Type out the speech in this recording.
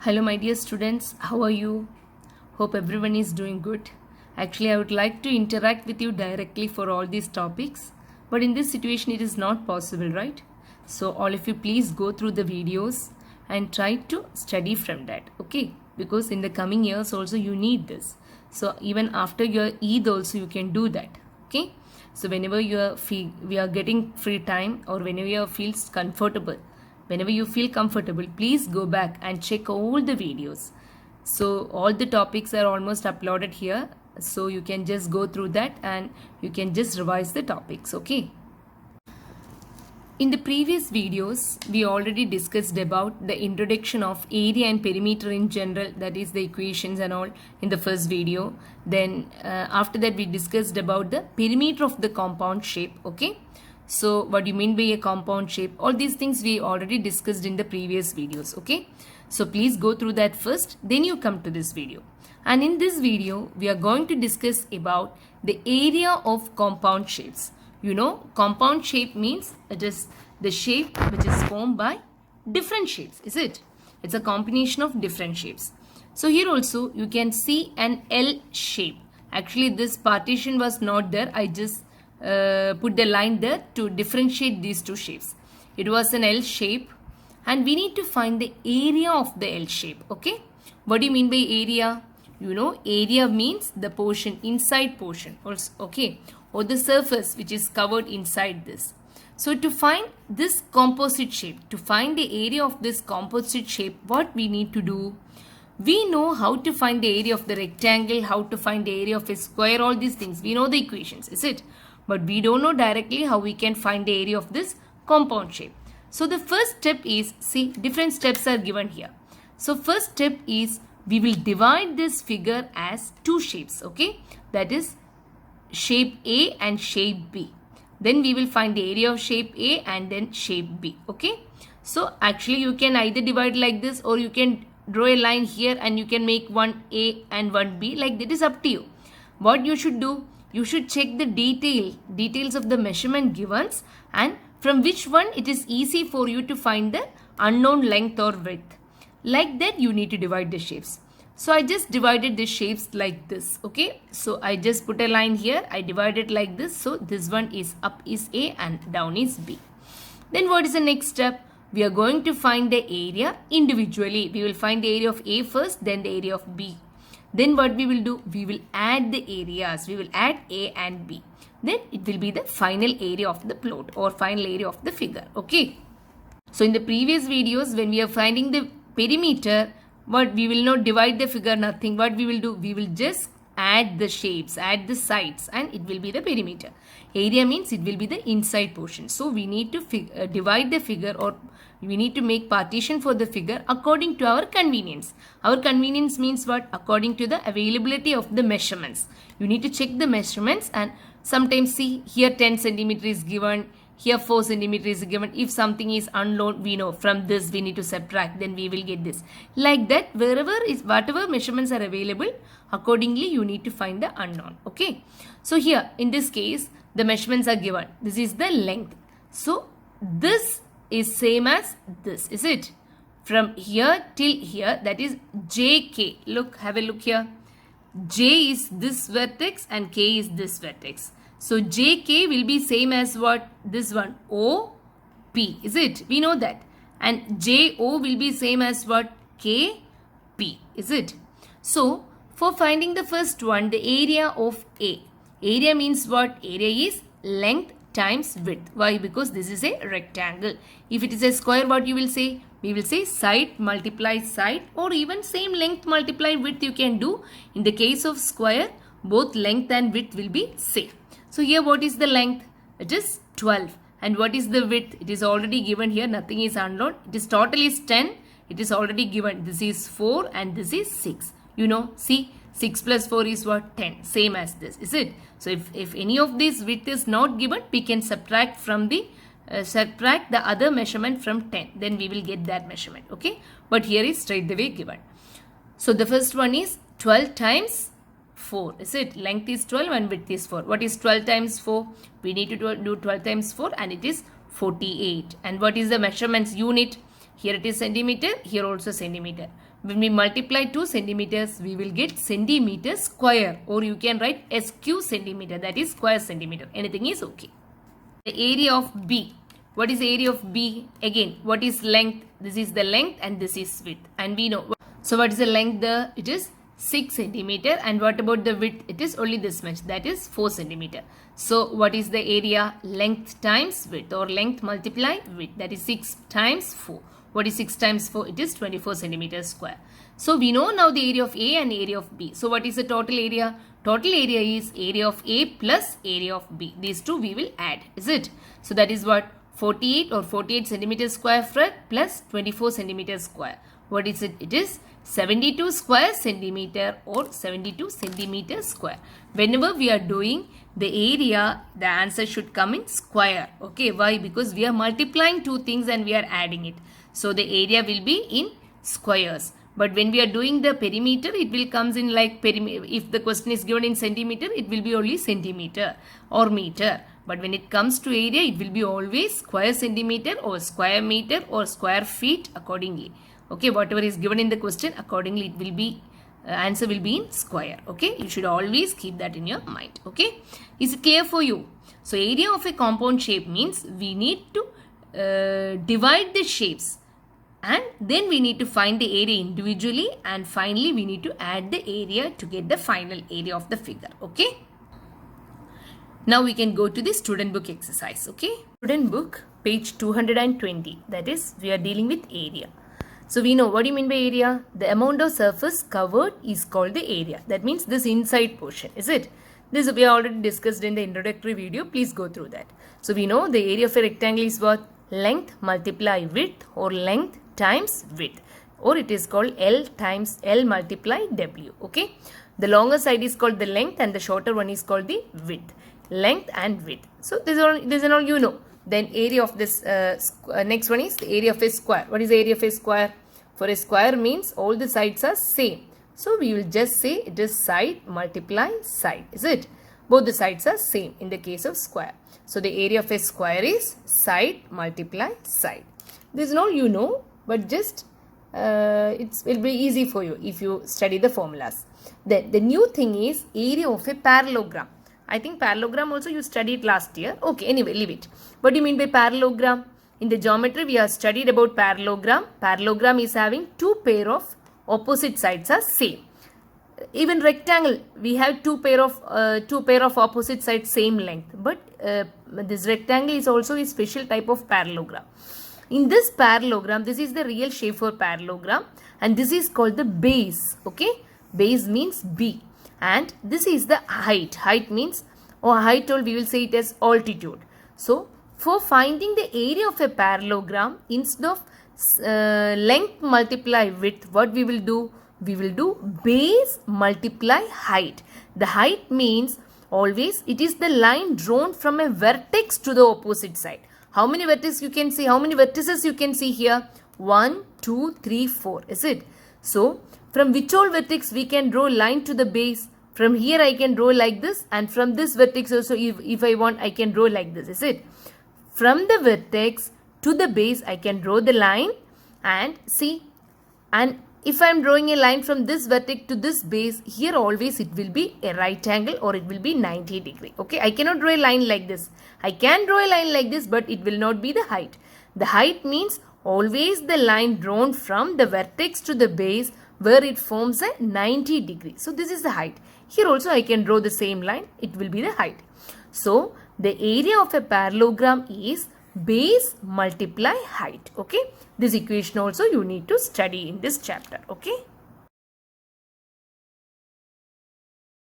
Hello, my dear students. How are you? Hope everyone is doing good. Actually, I would like to interact with you directly for all these topics, but in this situation, it is not possible, right? So, all of you, please go through the videos and try to study from that, okay? Because in the coming years, also, you need this. So, even after your Eid, also, you can do that, okay? So, whenever we are getting free time or whenever you feels comfortable, whenever you feel comfortable, please go back and check all the videos. So all the topics are almost uploaded here, so you can just go through that and you can just revise the topics, okay? In the previous videos, we already discussed about the introduction of area and perimeter in general, that is the equations and all in the first video. Then after that, we discussed about the perimeter of the compound shape, okay? So what do you mean by a compound shape? All these things we already discussed in the previous videos, okay? So please go through that first, then you come to this video. And in this video, we are going to discuss about the area of compound shapes. You know, compound shape means it is the shape which is formed by different shapes, is it? It's a combination of different shapes. So here also you can see an L shape. Actually, this partition was not there. I just put the line there to differentiate these two shapes. It was an L shape and we need to find the area of the L shape, okay? What do you mean by area? You know, area means the portion, inside portion, also, okay? Or the surface which is covered inside this. So to find this composite shape, to find the area of this composite shape, what we need to do? We know how to find the area of the rectangle, how to find the area of a square, all these things. We know the equations, is it? But we don't know directly how we can find the area of this compound shape. So the first step is, see, different steps are given here. So first step is we will divide this figure as two shapes, okay? That is shape A and shape B. Then we will find the area of shape A and then shape B, okay? So actually you can either divide like this or you can draw a line here and you can make one A and one B, like that is up to you. What you should do? You should check the details of the measurement given and from which one it is easy for you to find the unknown length or width. Like that you need to divide the shapes. So I just divided the shapes like this, okay? So I just put a line here, I divided like this. So this one is up is A and down is B. Then what is the next step? We are going to find the area individually. We will find the area of A first, then the area of B. Then what we will do? We will add the areas. We will add A and B. Then it will be the final area of the plot or final area of the figure. Okay. So in the previous videos, when we are finding the perimeter, what we will not divide the figure, nothing. What we will do? We will just add the shapes, add the sides, and it will be the perimeter. Area means it will be the inside portion. So we need to divide the figure, or we need to make partition for the figure according to our convenience. Our convenience means what? According to the availability of the measurements. You need to check the measurements and sometimes see here 10 centimeter is given, here 4 centimeter is given. If something is unknown, we know from this we need to subtract, then we will get this. Like that, whatever measurements are available, accordingly you need to find the unknown. Okay. So here in this case, the measurements are given. This is the length. So this is same as this, is it? From here till here, that is JK. Look, have a look here. J is this vertex and K is this vertex. So JK will be same as what? This one, OP, is it? We know that. And JO will be same as what? KP, is it? So for finding the first one, the area of A. Area means what? Area is length times width. Why? Because this is a rectangle. If it is a square, what you will say? We will say side multiply side, or even same length multiply width you can do. In the case of square, both length and width will be same. So here what is the length? It is 12. And what is the width? It is already given here. Nothing is unknown. It is total is 10. It is already given. This is 4 and this is 6. You know, see, 6 plus 4 is what? 10. Same as this, is it? So if any of this width is not given, we can subtract from the other measurement from 10. Then we will get that measurement. Okay. But here is straight away given. So the first one is 12 times 4, is it? Length is 12 and width is 4. What is 12 times 4? We need to do 12 times 4 and it is 48. And what is the measurements unit? Here it is centimeter, here also centimeter. When we multiply 2 centimeters, we will get centimeter square, or you can write SQ centimeter, that is square centimeter. Anything is okay. The area of B. What is the area of B? Again, what is length? This is the length and this is width. And we know. So what is the length there? It is 6 centimeter. And what about the width? It is only this much. That is 4 centimeter. So what is the area? Length times width, or length multiply width. That is 6 times 4. What is 6 times 4? It is 24 centimeters square. So we know now the area of A and area of B. So what is the total area? Total area is area of A plus area of B. These two we will add. Is it? So that is what? 48 or 48 centimeters square foot plus 24 centimeters square. What is it? It is 72 square centimeter or 72 centimeters square. Whenever we are doing the area, the answer should come in square. Okay, why? Because we are multiplying two things and we are adding it. So the area will be in squares. But when we are doing the perimeter, it will comes in like perimeter. If the question is given in centimeter, it will be only centimeter or meter. But when it comes to area, it will be always square centimeter or square meter or square feet accordingly. Okay, whatever is given in the question, accordingly it will be, answer will be in square. Okay, you should always keep that in your mind. Okay, is it clear for you? So area of a compound shape means we need to divide the shapes. And then we need to find the area individually, and finally we need to add the area to get the final area of the figure. Okay. Now we can go to the student book exercise. Okay. Student book page 220. That is, we are dealing with area. So we know, what do you mean by area? The amount of surface covered is called the area. That means this inside portion. Is it? This we already discussed in the introductory video. Please go through that. So we know the area of a rectangle is what? Length multiply width, or length times width, or it is called L times L multiply W. Okay, the longer side is called the length and the shorter one is called the width. Length and width. So this is all you know. Then area of this next one is the area of a square. What is the area of a square? For a square means all the sides are same. So we will just say it is side multiply side. Is it? Both the sides are same in the case of square. So the area of a square is side multiply side. This is all you know. But just it will be easy for you if you study the formulas. Then the new thing is area of a parallelogram. I think parallelogram also you studied last year. Okay, anyway, leave it. What do you mean by parallelogram? In the geometry we have studied about parallelogram. Parallelogram is having two pair of opposite sides are same. Even rectangle we have two pair of opposite sides same length. But this rectangle is also a special type of parallelogram. In this parallelogram, this is the real shape for parallelogram, and this is called the base. Okay, base means B, and this is the height. Height means, or height, or we will say it as altitude. So for finding the area of a parallelogram, instead of length multiply width, what we will do? We will do base multiply height. The height means always it is the line drawn from a vertex to the opposite side. How many vertices you can see? How many vertices you can see here? 1, 2, 3, 4. Is it? So, from which all vertex we can draw line to the base? From here I can draw like this, and from this vertex also if I want I can draw like this. Is it? From the vertex to the base I can draw the line, and see, and if I am drawing a line from this vertex to this base, here always it will be a right angle or it will be 90 degree. Okay, I cannot draw a line like this. I can draw a line like this, but it will not be the height. The height means always the line drawn from the vertex to the base where it forms a 90 degree. So this is the height. Here also I can draw the same line. It will be the height. So the area of a parallelogram is base multiply height. Okay, this equation also you need to study in this chapter. Okay.